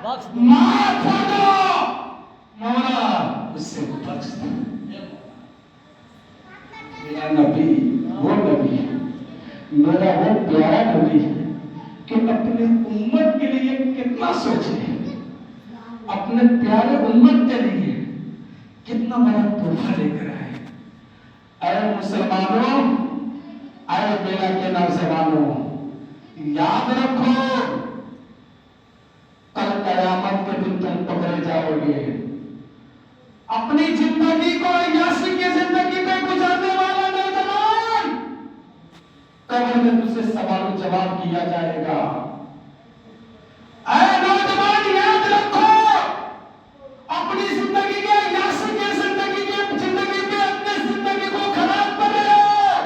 معاف کر دو مولا اسے بخش دو. میرا نبی وہ نبی ہے, میرا وہ پیارا نبی ہے کہ اپنے امت کے لیے کتنا سوچے, اپنے پیارے امت کے لیے کتنا بڑا تحفہ لے کر آئے. اے مسلمانوں, اے میرا کے نوجوانوں, یاد رکھو کل قیامت کے دن تم پکڑے جاؤ گے. اپنی زندگی کو عیاشی کی زندگی پہ گزارنے والا نوجوان, قبر میں تجھ سے سوال و جواب کیا جائے گا. اے نوجوان یاد رکھو, اپنی زندگی کے عیاشی کی زندگی پہ اپنی زندگی کو خراب کر رہے ہو.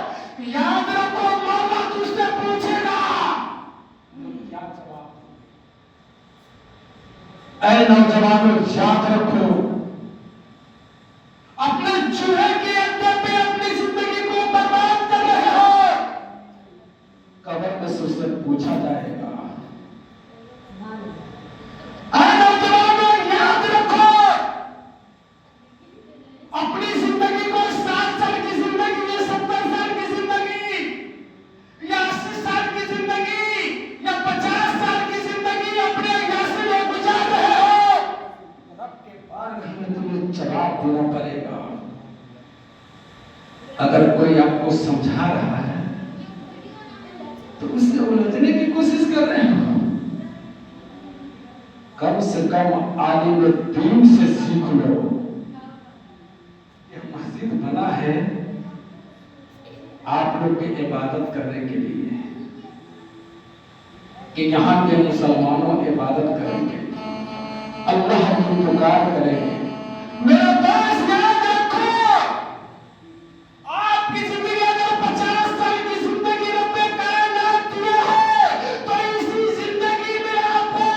یاد رکھو مولا تجھ سے پوچھے گا کیا جواب. اے نوجوانوں یاد رکھو, اپنے چوہے کے اڈے پہ اپنی زندگی کو برباد کر رہے ہو. قبر میں تجھ سے پوچھا جائے گا. اے نوجوانوں یاد رکھو, اپنی زندگی کو 60 سال کی زندگی یا 70 سال کی زندگی یا 80 سال کی زندگی یا 50 سال کی زندگی اپنے عیاشی میں گزار رہے ہو. رب کے بارگاہ میں تمہیں جواب دینا پڑے گا. اگر کوئی آپ کو سمجھا رہا ہے تو اس سے الجھنے کی کوشش کر رہے ہو. کم سے کم عالم دین سے سیکھ لو. یہ مسجد بنا ہے آپ لوگ کی عبادت کرنے کے لیے, کہ یہاں کے مسلمانوں عبادت کریں گے, اللہ کی پکار کریں گے. میرا دوست یاد رکھو, آپ کی زندگی اگر 50 سال کی زندگی رب کائنات دیا ہے تو اسی زندگی میں آپ کو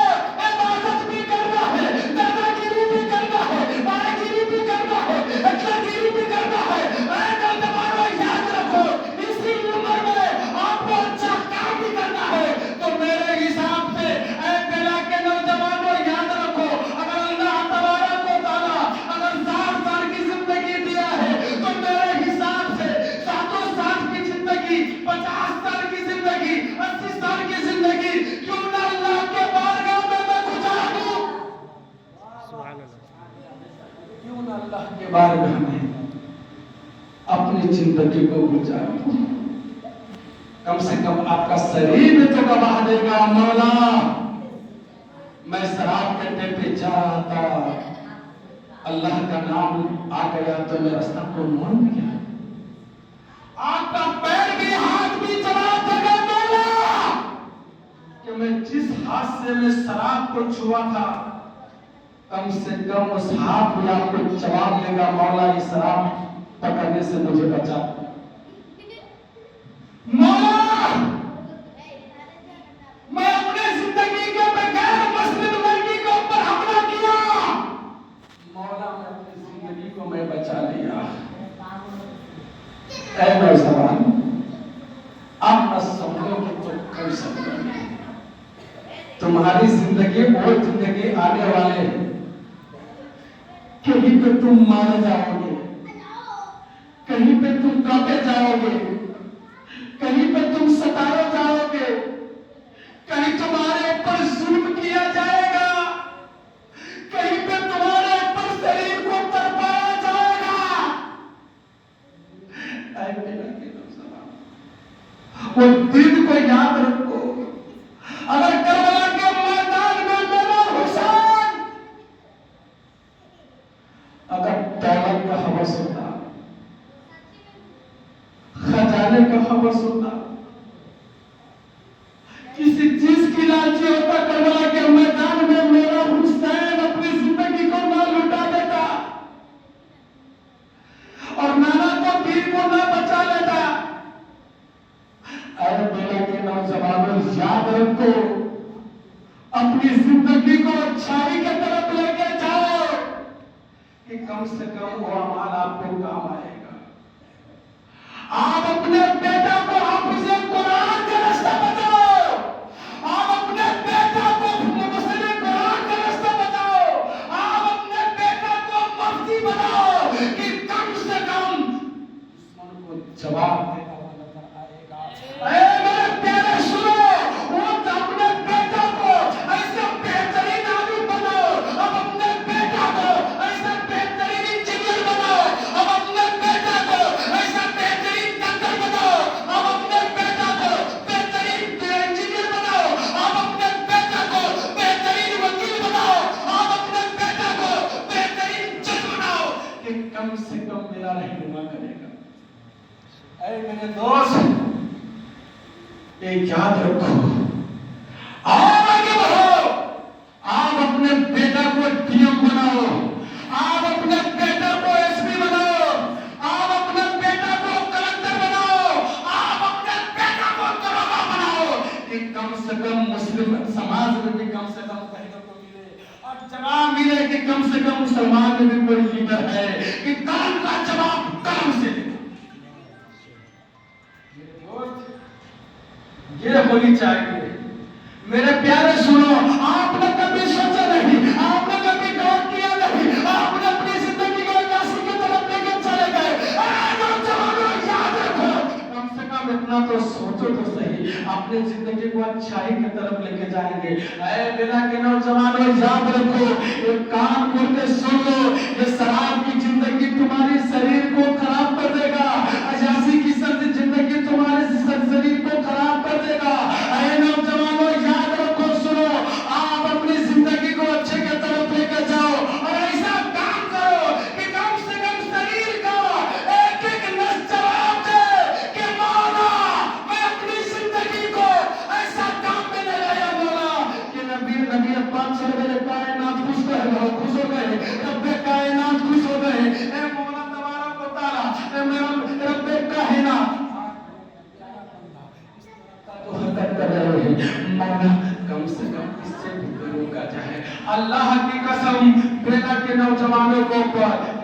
عبادت بھی کرنا ہے, دادا گیری بھی کرنا ہے, بارہ گیری بھی کرنا ہے, اچھا گیری بھی کرنا ہے. اے نوجوانوں یاد رکھو, اسی عمر میں آپ کو اچھا کام بھی کرنا ہے. تو میرے حساب سے اے بلا کے نوجوانوں یاد رکھو, اگر اللہ تبارک و تعالیٰ اگر 60 سال کی زندگی دیا ہے تو میرے حساب سے 60 سال کی زندگی, 50 سال کی زندگی, 80 سال کی زندگی کیوں نہ اللہ کے بارگاہ میں گزار دوں. کیوں نہ اللہ کے بارگاہ میں اپنی زندگی کو گزار دوں. کم سے کم آپ کا شریر میں تو گواہ دے گا, مولا میں شراب کے اڈے پہ جا رہا تھا, اللہ کا نام آ گیا تو میں راستہ کو موڑ دیا. آپ کا پیر بھی ہاتھ بھی جواب دے گا مولا کہ میں جس ہاتھ سے میں شراب کو چھوا تھا, کم سے کم اس ہاتھ بھی آپ کو جواب دے گا مولا یہ شراب پکڑنے سے مجھے بچا. مولا میں اپنے زندگی کے بغیر مسلم لڑکی کے اوپر حملہ کیا, مولا میں اپنی زندگی کو میں بچا لیا. اے نوجوان, اب نہ سمجھو کہ تم کر سکتے ہو. تمہاری زندگی اور زندگی آنے والے, کہیں پہ تم مارے جاؤ گے, کہیں پہ تم کاٹے جاؤ گے, کہیں پہ تم ستائے جاؤ گے, کہیں تمہارے اوپر ظلم کیا جائے گا, کہیں پہ تمہارے اوپر شریر کو تڑپایا جائے گا. اے میرا کے نوجوان, وہ دن کو یاد رکھو. اگر کربلا کے میدان میں میرا حسین اگر دولت کا ہوس ہوتا, خزانے کا ہوس ہوتا, کسی چیز کی لالچی ہوتا, کربلا کے میدان میں میرا حسین اپنی زندگی کو نہ لٹا دیتا اور نانا کو دین کو نہ بچا لیتا. اے میرے کے نوجوانوں یاد رکھو, اپنی زندگی کو اچھائی کی طرف لے کے جاؤ کہ کم سے کم وہ اعمال آپ کو کام آئے گا. آپ اپنے بیٹا کو حافظ قرآن کا رستہ بتاؤ, آپ اپنے بیٹا کو مسلم قرآن کا رستہ میرے دوست ایک یاد رکھو، آپ آگے بڑھو، آپ اپنے بیٹا کو ڈی ایم بناؤ، آپ اپنے بیٹا کو ایس پی بناؤ، آپ اپنے بیٹا کو کلکٹر بناؤ، آپ اپنے بیٹا کو دروگا بناؤ، کہ کم سے کم مسلم سماج میں بھی کم سے کم پہلے کو ملے، اور جواب ملے کہ کم سے کم مسلمان میں بھی کوئی لیڈر ہے کہ قلم کا جواب قلم سے دے۔ میرے دوست یہ ہونی چاہیے۔ میرے پیارے سنو، آپ نے کبھی سوچا نہیں، آپ نے کبھی غور کیا نہیں، آپ نے اپنی زندگی کو ایسی کی طرف لے کے چلے گئے۔ اے نوجوانوں یاد رکھو، کم سے کم اتنا تو سوچو تو صحیح، اپنی زندگی کو اچھائی کی طرف لے کے جائیں گے۔ اے بلا کے نوجوانوں یاد رکھو، ایک کان کھول کے سن لو، یہ شراب کی زندگی تمہاری شریر کو خراب کر دے گا، عیاشی کی زندگی تمہارے شریر کو خراب کر دے گا۔ اے نوجوانوں یاد رکھو، سنو، آپ اپنی زندگی کو اچھے کی طرف لے کے جاؤ، اور ایسا کام کرو کہ کم سے کم شریر کا ایک ایک نس جواب دے کہ مولا میں اپنی زندگی کو ایسا کام میں نے لایا مولا کہ نبی پاک صلی اللہ علیہ کائنات خوش ہو گئے، رب کائنات خوش ہو گئے۔ اے مولا تبارک و تعالی، اے میرا رب کائنات تو حرکت کر رہے ہیں مولا، کم سے کم اس سے بھی روکا جائے۔ اللہ کی قسم بیٹا کے نوجوانوں کو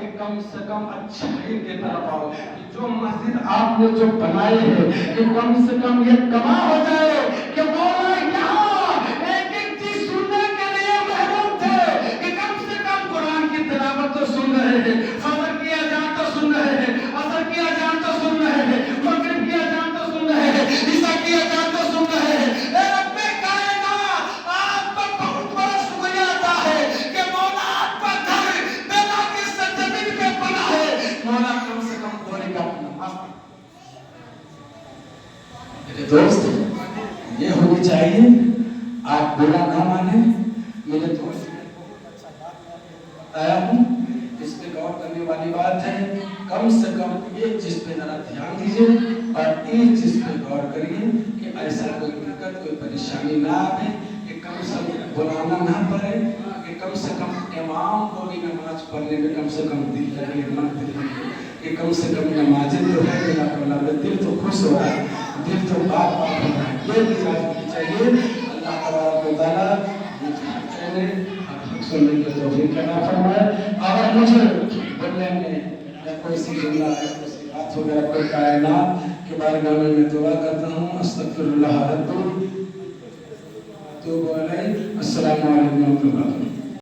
کہ کم سے کم اچھائی کی طرف آؤ، کہ جو مسجد آپ نے جو بنائے ہیں کہ کم سے کم یہ کما ہو جائے کہ مولا یہاں ایک ایک چیز سننے کے لیے محروم تھے، کہ کم سے کم قرآن کی تلاوت تو سن رہے ہیں، فجر کی اذان تو سن رہے ہیں، عصر کی اذان تو سن رہے ہیں، مغرب کی اذان تو سن رہے ہیں، عشاء کی اذان تو سن رہے ہیں۔ اے رب کائنات، آپ کا بہت بڑا شکریہ ادا ہے کہ مولا آپ کا گھر بیٹا کی سرزمین پہ بنا ہے، مولا کم سے کم بولے گا نماز۔ میرے دوست یہ ہونی چاہیے، آپ برا نہ مانیں۔ میرے دوست میں بہت اچھا بات بتایا ہوں، اس پہ غور کرنے والی بات ہے۔ کم سے کم ایک چیز پہ ذرا دھیان دیجیے اور ایک چیز پہ غور کریے کہ ایسا کوئی دقت کوئی پریشانی نہ آئے، کہ کم سے کم بلانا نہ پڑے، کہ کم سے کم امام کو بھی نماز پڑھنے میں کم سے کم دل لگے، من دل لگے، کہ کم سے کم نمازیں تو ہے دل تو خوش ہو رہا ہے، دل تو بات ہو رہا ہے۔ یہ بھی ہونی چاہیے۔ اللہ تبارک و تعالیٰ کہنے اور سننے کے توفیق عطا فرمائے۔ اگر مجھے بولنے میں یا کوئی سی جملہ ہے، کوئی سی بات ہو گیا، کوئی کائنات کے بارگاہ میں میں دعا کرتا ہوں، استغفر اللہ ربی واتوب الیہ۔ السلام علیکم ورحمۃ اللہ۔